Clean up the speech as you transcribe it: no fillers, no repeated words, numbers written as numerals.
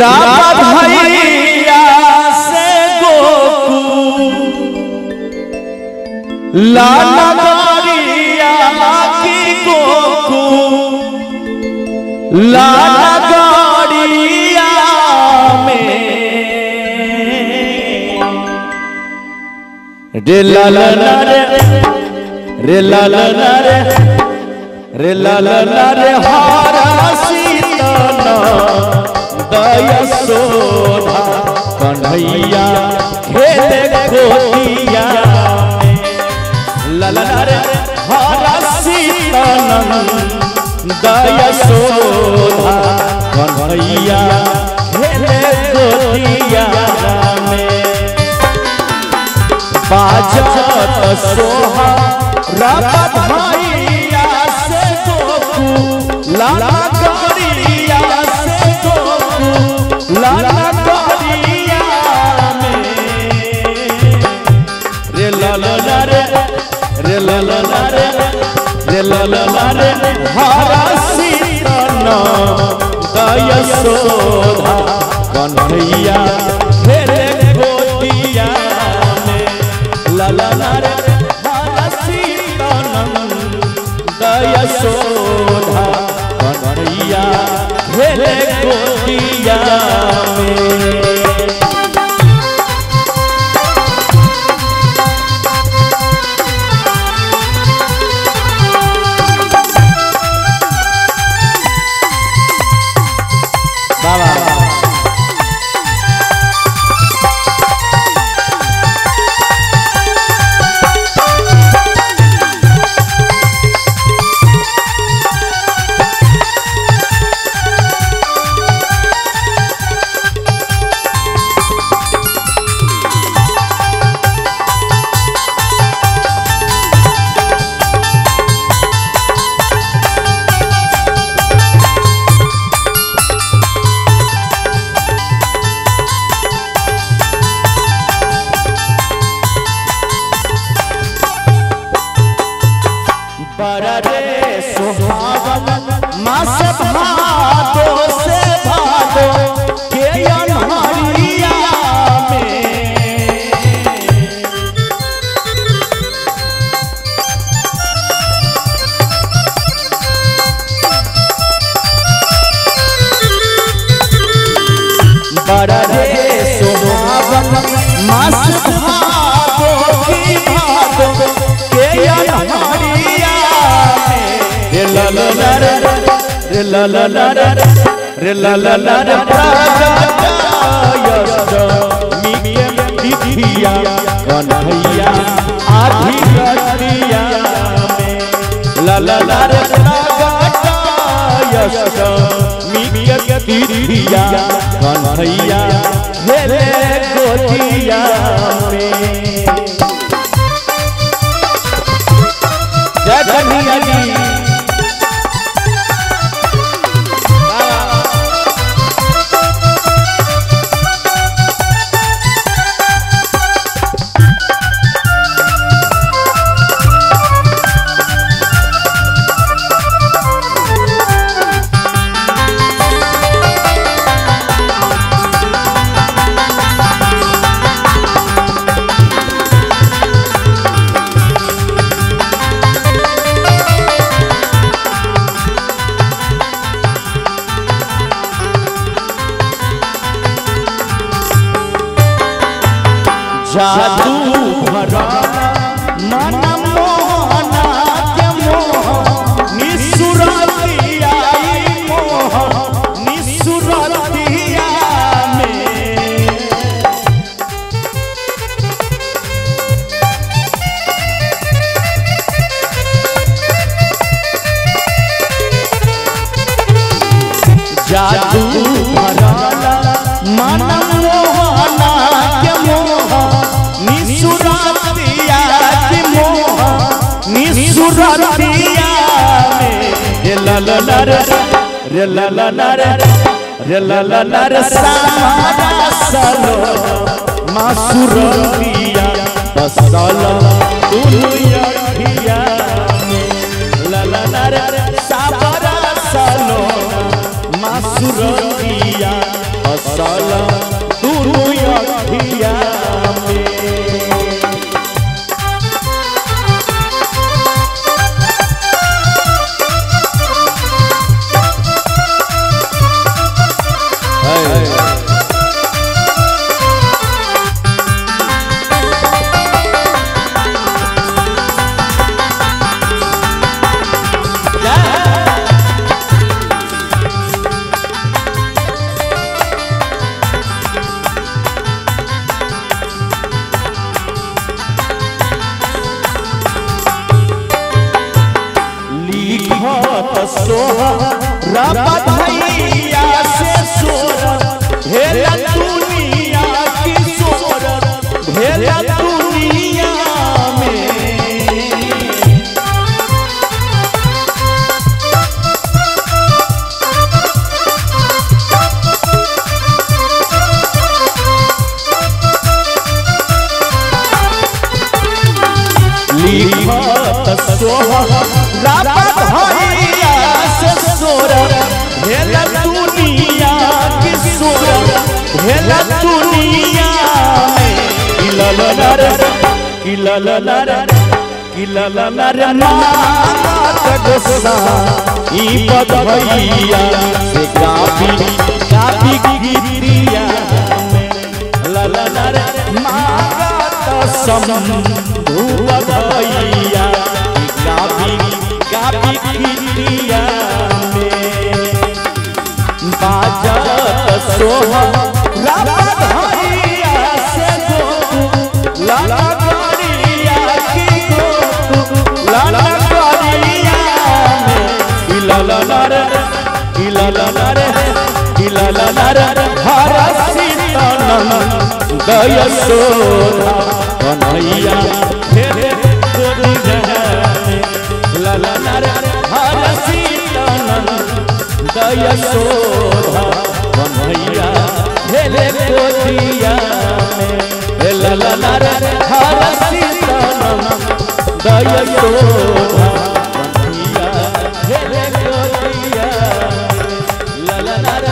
राधा भैया से गोकुल लाला गाड़िया की गोकुल लाला गाड़िया में रे लाला रे लाला रे लाला रे हारा सीता यशोदा कन्हैया खेले गोदिया लाला रे हारा सीता यशोदा कन्हैया खेले गोदिया में बाजत सोहा राधा भैया से गोकुल लाला गाड़िया से गोकुल लाला गाड़िया में रे लाला रे लाला रे हारा सीता यशोदा कन्हैया खेले गोदिया में लाला रे हारा सीता यशोदा कन्हैया खेले गोदिया में रे लाला रे दिया कन्हैया आधी रतिया में लाला रे दिया कन्हैया खेले गोदिया में जय कन्हैया जी जादू भरा मन मोहना के मोह निसुरतिया मोह निसुरतिया में जादू भरा मन मोहना के मोह निसुरतिया में रे लाला रे सारा सलो मासुरतिया बसला दुनिया में लाला रे सारा सलो मासुरतिया भैया से सोर भेला दुनिया की सोर भेला दुनिया में। लिखत सोहरा भैया से सोर भेला दुनिया की सोर भेला दुनिया में। किललनर किललनर किललनर मांगत गोसा ई भैया से गाबी गाबी गीतिया में। ललनर मांगत शंभु भैया गाबी गाबी गीतिया में। बाजत सोहरा भैया से ललगरिया की ललगरिया में। किललनर किललनर किललनर हर सीतानंद यशोदा कन्हैया फेरे गोदी में। ललनर हर सीतानंद यशोदा कन्हैया फेरे गोदिया में। ललनर हर सीतानंद यशोदा कन्हैया फेरे गोदिया में। ललनर